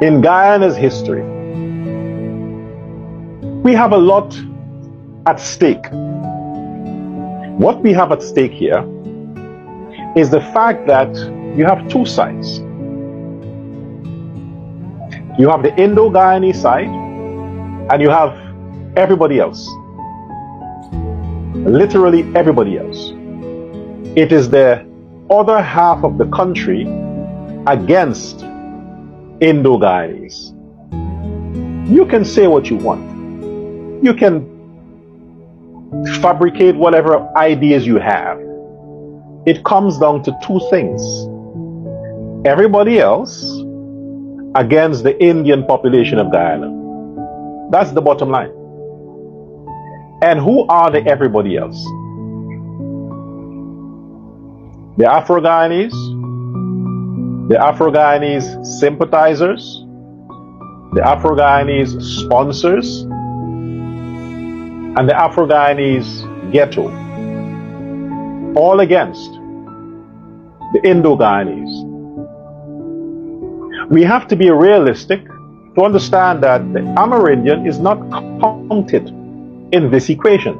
In Guyana's history, we have a lot at stake. What we have at stake here is the fact that you have two sides. You have the Indo-Guyanese side, and you have everybody else. Literally everybody else. It is the other half of the country against Indo-Guyanese. You can say what you want. You can fabricate whatever ideas you have. It comes down to two things. Everybody else against the Indian population of Guyana. That's the bottom line. And who are the everybody else? The Afro-Guyanese, the Afro-Guyanese sympathizers, the Afro-Guyanese sponsors, and the Afro-Guyanese ghetto, all against the Indo-Guyanese. We have to be realistic to understand that the Amerindian is not counted in this equation.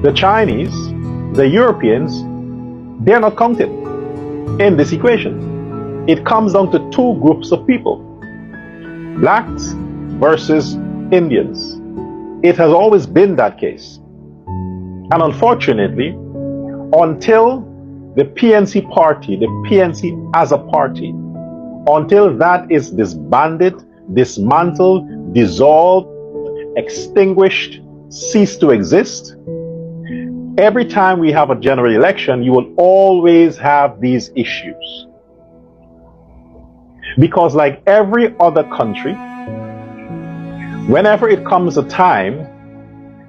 The Chinese, the Europeans, they're not counted in this equation. It comes down to two groups of people, blacks versus Indians. It has always been that case. And unfortunately, until the PNC party, the PNC as a party, until that is disbanded, dismantled, dissolved, extinguished, cease to exist, every time we have a general election, you will always have these issues. Because like every other country, whenever it comes a time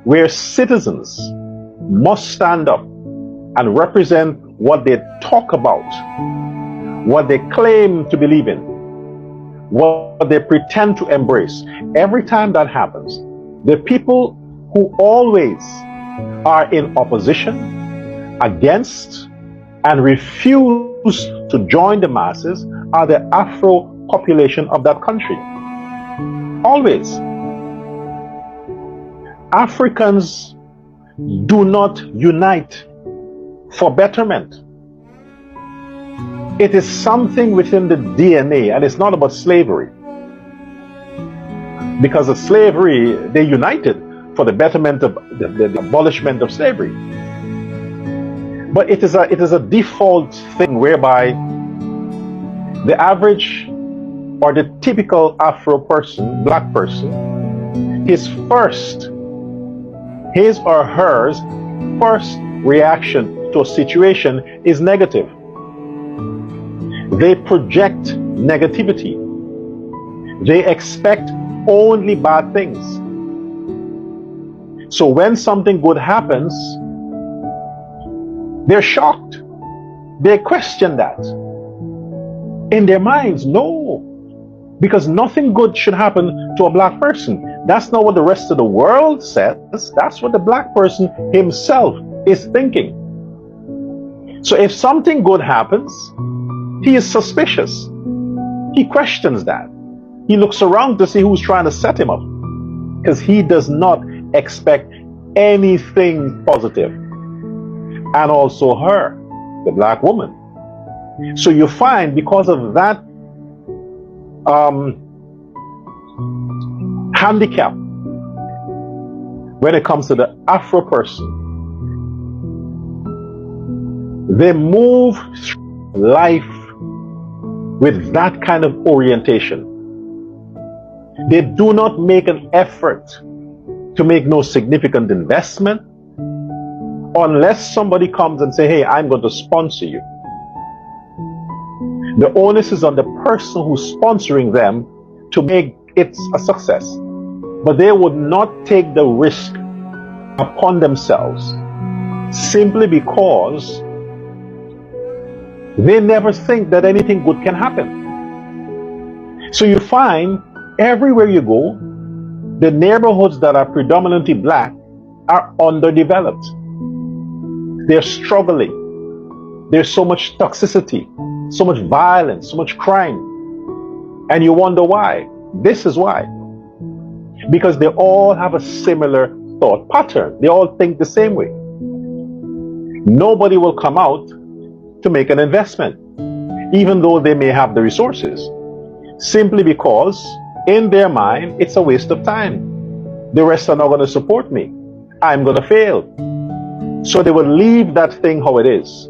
where citizens must stand up and represent what they talk about, what they claim to believe in, what they pretend to embrace, every time that happens, the people who always are in opposition, against, and refuse to join the masses are the Afro population of that country. Always. Africans do not unite for betterment. It is something within the DNA, and it's not about slavery. Because of slavery, they united for the betterment of the abolishment of slavery. But it is a default thing whereby the average or the typical Afro person, black person, his or hers first reaction to a situation is negative. They project negativity. They expect only bad things. So when something good happens, they're shocked. They question that. In their minds, no. Because nothing good should happen to a black person. That's not what the rest of the world says. That's what the black person himself is thinking. So if something good happens, he is suspicious. He questions that. He looks around to see who's trying to set him up. Because he does not expect anything positive. And also her, the black woman. So you find because of that handicap when it comes to the Afro person, they move through life with that kind of orientation. They do not make an effort to make no significant investment unless somebody comes and say, hey, I'm going to sponsor you. The onus is on the person who's sponsoring them to make it a success. But they would not take the risk upon themselves simply because they never think that anything good can happen. So you find everywhere you go, the neighborhoods that are predominantly black are underdeveloped. They're struggling. There's so much toxicity, so much violence, so much crime. And you wonder why. This is why. Because they all have a similar thought pattern. They all think the same way. Nobody will come out to make an investment, even though they may have the resources, simply because in their mind it's a waste of time. The rest are not going to support me. I'm going to fail. So they will leave that thing how it is.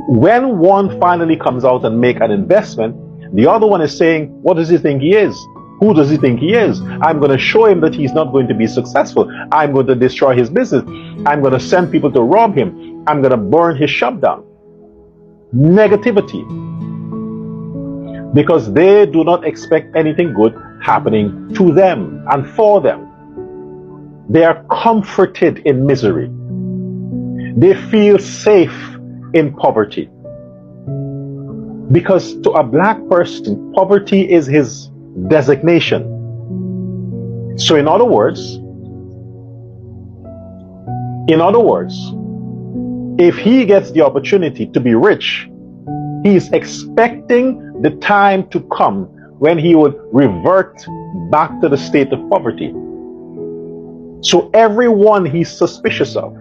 When one finally comes out and make an investment, the other one is saying, what does he think he is? Who does he think he is? I'm going to show him that he's not going to be successful. I'm going to destroy his business. I'm going to send people to rob him. I'm going to burn his shop down. Negativity. Because they do not expect anything good happening to them and for them. They are comforted in misery. They feel safe in poverty. Because to a black person, poverty is his designation. So in other words, if he gets the opportunity to be rich, he is expecting the time to come when he would revert back to the state of poverty. So everyone he's suspicious of,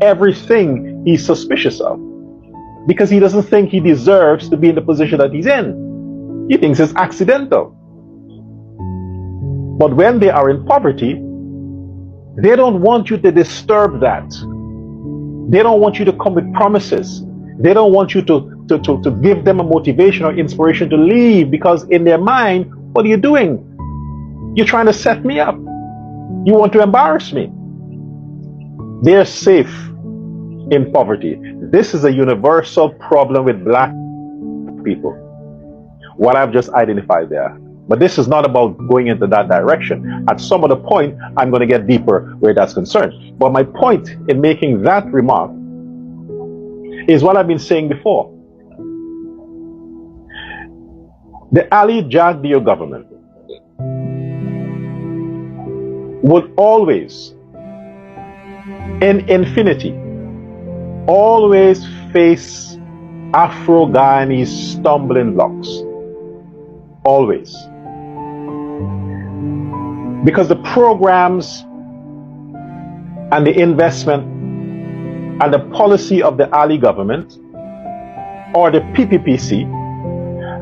everything he's suspicious of, because he doesn't think he deserves to be in the position that he's in. He thinks it's accidental. But when they are in poverty, they don't want you to disturb that. They don't want you to come with promises. They don't want you to give them a motivation or inspiration to leave, because in their mind, what are you doing? You're trying to set me up. You want to embarrass me. They're safe in poverty. This is a universal problem with black people, what I've just identified there. But this is not about going into that direction. At some other point, I'm going to get deeper where that's concerned. But my point in making that remark is what I've been saying before. The Ali Jadgeo government would always, in infinity, always face Afro-Guyanese stumbling blocks. Always. Because the programs and the investment and the policy of the Ali government or the PPPC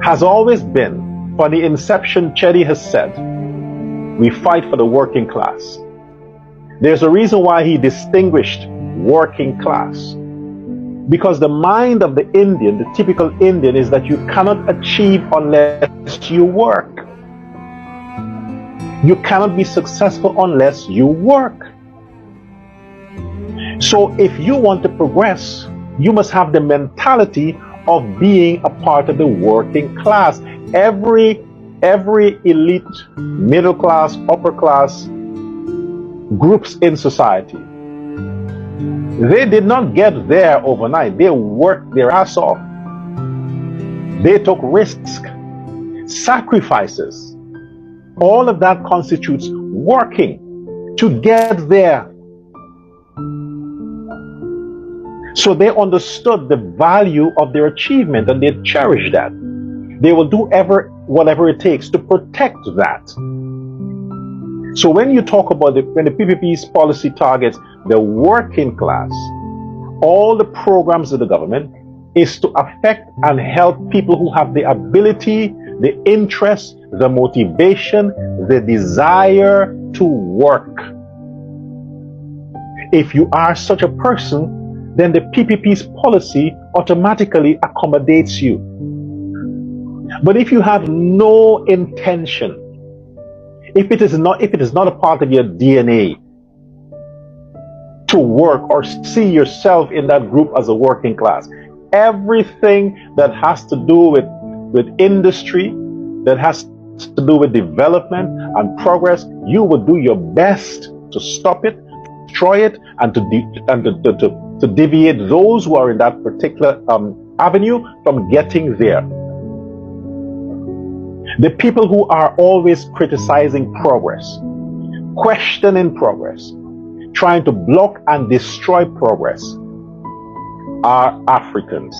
has always been, from the inception, Chedi has said, we fight for the working class. There's a reason why he distinguished working class. Because the mind of the Indian, the typical Indian, is that you cannot achieve unless you work. You cannot be successful unless you work. So if you want to progress, you must have the mentality of being a part of the working class. Every elite, middle class, upper class groups in society, they did not get there overnight. They worked their ass off. They took risks, sacrifices. All of that constitutes working to get there. So they understood the value of their achievement and they cherished that. They will do whatever it takes to protect that. So when you talk about when the PPP's policy targets the working class, all the programs of the government is to affect and help people who have the ability, the interest, the motivation, the desire to work. If you are such a person, then the PPP's policy automatically accommodates you. But if you have no intention, if it is not a part of your DNA to work or see yourself in that group as a working class, everything that has to do with industry, that has to do with development and progress, you will do your best to stop it, destroy it, and to deviate those who are in that particular avenue from getting there. The people who are always criticizing progress, questioning progress, trying to block and destroy progress, are Africans.